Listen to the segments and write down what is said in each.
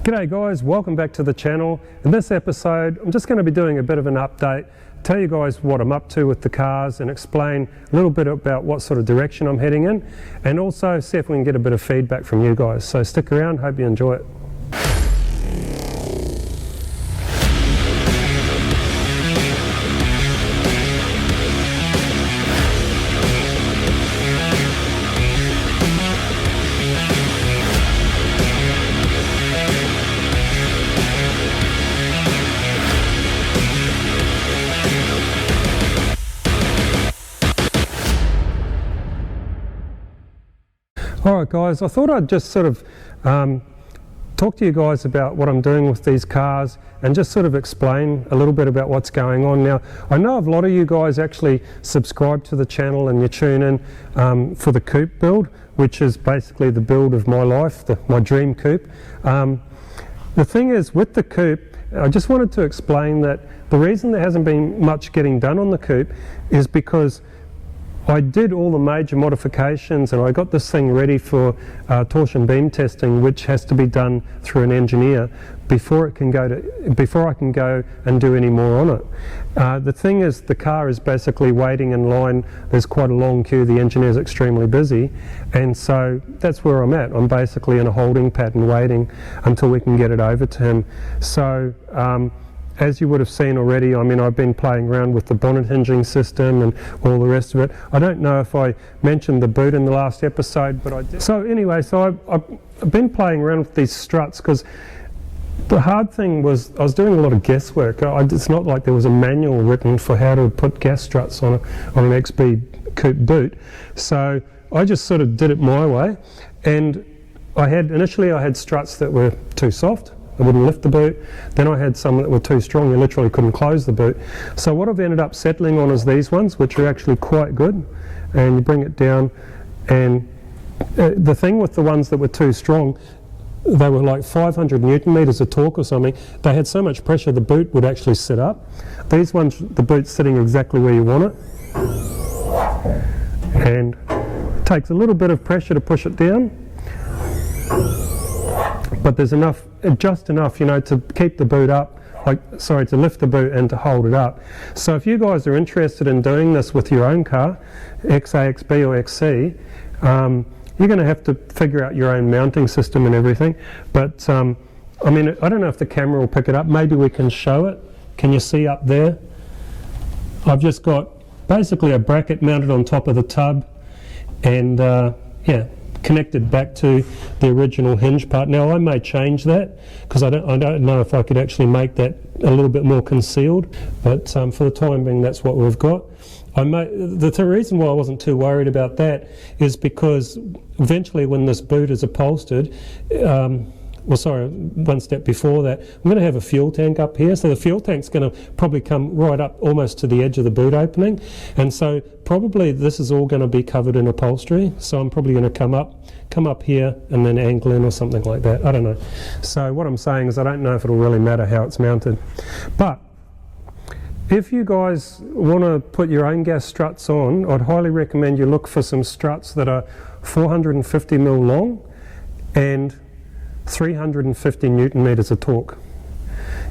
G'day guys, welcome back to the channel. In this episode I'm just going to be doing a bit of an update, tell you guys what I'm up to with the cars and explain a little bit about what sort of direction I'm heading in, and also see if we can get a bit of feedback from you guys. So stick around, hope you enjoy it. Alright guys, I thought I'd just sort of talk to you guys about what I'm doing with these cars and just sort of explain a little bit about what's going on. Now, I know a lot of you guys actually subscribe to the channel and you tune in for the coupe build, which is basically the build of my life, my dream coupe. The thing is, with the coupe, I just wanted to explain that the reason there hasn't been much getting done on the coupe is because I did all the major modifications and I got this thing ready for torsion beam testing, which has to be done through an engineer before I can go and do any more on it. The thing is, the car is basically waiting in line. There's quite a long queue. The engineer's extremely busy, and so that's where I'm at. I'm basically in a holding pattern waiting until we can get it over to him. So as you would have seen already, I mean, I've been playing around with the bonnet hinging system and all the rest of it. I don't know if I mentioned the boot in the last episode, but I did. So anyway, I've been playing around with these struts because the hard thing was I was doing a lot of guesswork. It's not like there was a manual written for how to put gas struts on an XB coupe boot. So I just sort of did it my way, and initially I had struts that were too soft. I wouldn't lift the boot. Then I had some that were too strong, you literally couldn't close the boot. So what I've ended up settling on is these ones, which are actually quite good. And you bring it down, and the thing with the ones that were too strong, they were like 500 Newton meters of torque or something. They had so much pressure the boot would actually sit up. These ones, the boot's sitting exactly where you want it. And it takes a little bit of pressure to push it down, but there's enough, just enough, you know, to keep the boot up, to lift the boot and to hold it up. So if you guys are interested in doing this with your own car, XA, XB or XC, you're going to have to figure out your own mounting system and everything. But I mean, I don't know if the camera will pick it up. Maybe we can show it. Can you see up there? I've just got basically a bracket mounted on top of the tub, and yeah, connected back to the original hinge part. Now I may change that because I don't know if I could actually make that a little bit more concealed, but for the time being that's what we've got. The reason why I wasn't too worried about that is because eventually when this boot is upholstered, well, sorry, one step before that, I'm going to have a fuel tank up here. So the fuel tank's going to probably come right up almost to the edge of the boot opening. And so probably this is all going to be covered in upholstery. So I'm probably going to come up here and then angle in or something like that. I don't know. So what I'm saying is I don't know if it'll really matter how it's mounted. But if you guys want to put your own gas struts on, I'd highly recommend you look for some struts that are 450 mil long and 350 Newton meters of torque.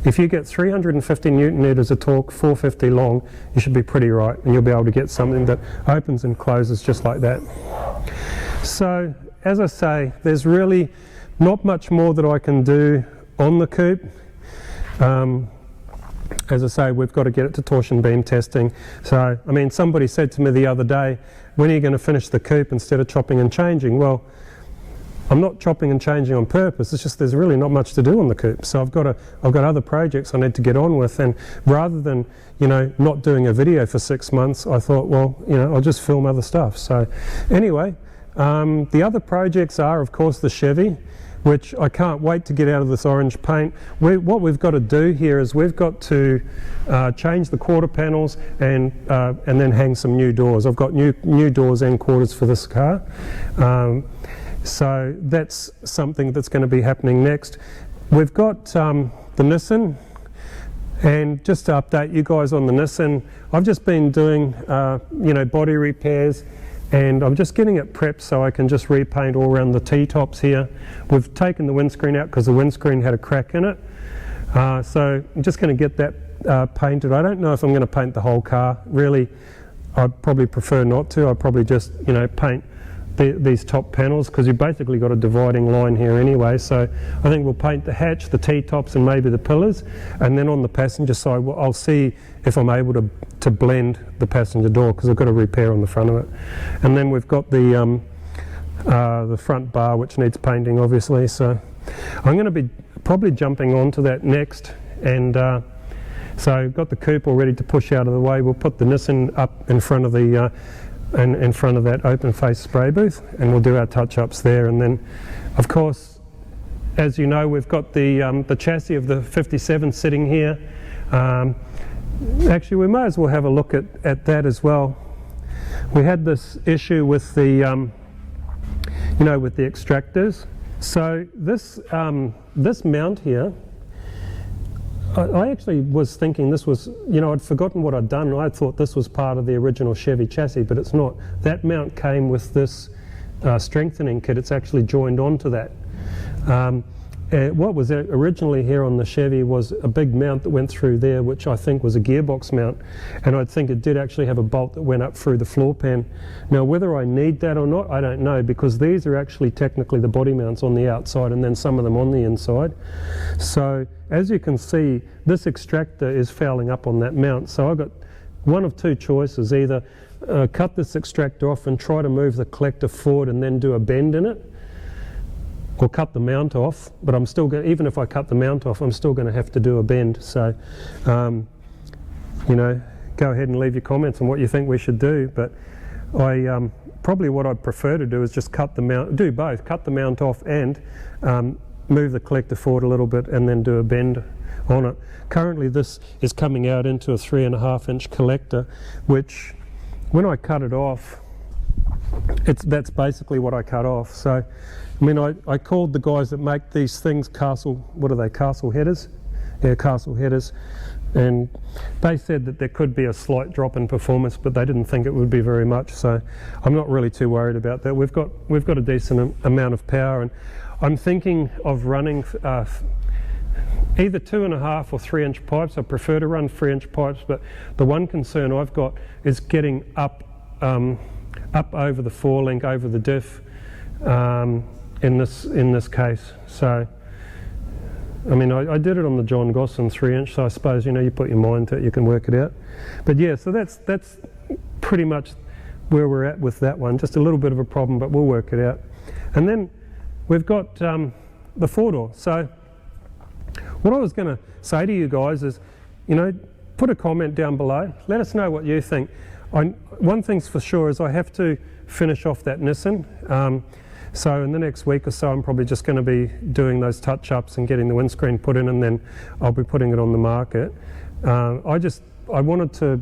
If you get 350 Newton meters of torque, 450 long, you should be pretty right, and you'll be able to get something that opens and closes just like that. So, as I say, there's really not much more that I can do on the coupe. As I say, we've got to get it to torsion beam testing. So, I mean, somebody said to me the other day, when are you going to finish the coupe instead of chopping and changing? Well, I'm not chopping and changing on purpose. It's just there's really not much to do on the coupe. So I've got other projects I need to get on with, and rather than, you know, not doing a video for 6 months, I thought, well, you know, I'll just film other stuff. So anyway, the other projects are, of course, the Chevy, which I can't wait to get out of this orange paint. What we've got to do here is we've got to change the quarter panels and then hang some new doors. I've got new doors and quarters for this car. So that's something that's going to be happening next. We've got the Nissan, and just to update you guys on the Nissan, I've just been doing you know, body repairs and I'm just getting it prepped so I can just repaint all around the T-tops here. We've taken the windscreen out because the windscreen had a crack in it, so I'm just going to get that painted. I don't know if I'm going to paint the whole car. Really, I'd probably prefer not to. I'd probably just, you know, paint these top panels, because you've basically got a dividing line here anyway. So I think we'll paint the hatch, the T-tops, and maybe the pillars, and then on the passenger side I'll see if I'm able to blend the passenger door, because I've got a repair on the front of it. And then we've got the front bar, which needs painting obviously, so I'm going to be probably jumping onto that next. And so I've got the coupe all ready to push out of the way. We'll put the Nissan up in front of the in front of that open face spray booth, and we'll do our touch-ups there. And then of course, as you know, we've got the chassis of the 57 sitting here. Actually, we may as well have a look at that as well. We had this issue with the you know, with the extractors. So this this mount here, I actually was thinking this was, you know, I'd forgotten what I'd done. I thought this was part of the original Chevy chassis, but it's not. That mount came with this strengthening kit. It's actually joined onto that. What was originally here on the Chevy was a big mount that went through there, which I think was a gearbox mount, and I think it did actually have a bolt that went up through the floor pan. Now whether I need that or not, I don't know, because these are actually technically the body mounts on the outside and then some of them on the inside. So as you can see, this extractor is fouling up on that mount, so I've got one of two choices: either cut this extractor off and try to move the collector forward and then do a bend in it, or cut the mount off. But I'm still going, even if I cut the mount off, I'm still going to have to do a bend. So you know, go ahead and leave your comments on what you think we should do. But I probably what I'd prefer to do is just cut the mount, do both, cut the mount off and move the collector forward a little bit and then do a bend on it. Currently this is coming out into a 3.5 inch collector, which when I cut it off, that's basically what I cut off. So I mean, I called the guys that make these things Castle, what are they, Castle headers? Yeah, Castle headers. And they said that there could be a slight drop in performance, but they didn't think it would be very much. So I'm not really too worried about that. We've got a decent amount of power, and I'm thinking of running either 2.5 or 3 inch pipes. I prefer to run 3 inch pipes, but the one concern I've got is getting up over the forelink, over the diff, in this case. So I mean, I did it on the John Gosson 3 inch, so I suppose, you know, you put your mind to it, you can work it out. But yeah, so that's pretty much where we're at with that one. Just a little bit of a problem, but we'll work it out. And then we've got the 4-door. So what I was going to say to you guys is, you know, put a comment down below. Let us know what you think. One thing's for sure is I have to finish off that Nissan. So in the next week or so, I'm probably just going to be doing those touch-ups and getting the windscreen put in, and then I'll be putting it on the market. I wanted to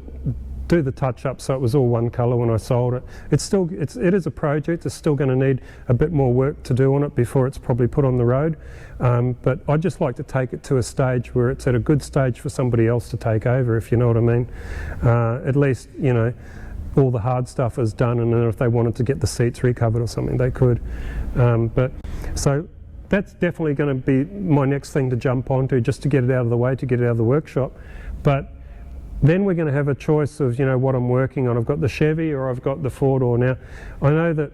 do the touch-up so it was all one colour when I sold it. It is a project. It's still going to need a bit more work to do on it before it's probably put on the road. But I'd just like to take it to a stage where it's at a good stage for somebody else to take over, if you know what I mean. At least, you know, all the hard stuff is done, and then if they wanted to get the seats recovered or something, they could. But so that's definitely going to be my next thing to jump onto, just to get it out of the way, to get it out of the workshop. But then we're going to have a choice of, you know, what I'm working on. I've got the Chevy or I've got the 4-door. Now I know that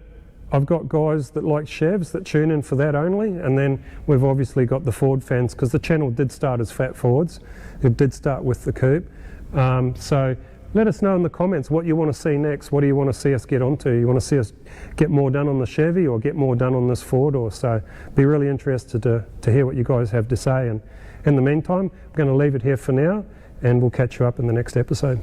I've got guys that like Chevs that tune in for that only, and then we've obviously got the Ford fans, because the channel did start as Fat Fords. It did start with the coupe. So let us know in the comments what you want to see next. What do you want to see us get onto? You want to see us get more done on the Chevy or get more done on this 4-door? So be really interested to hear what you guys have to say. And in the meantime, I'm going to leave it here for now, and we'll catch you up in the next episode.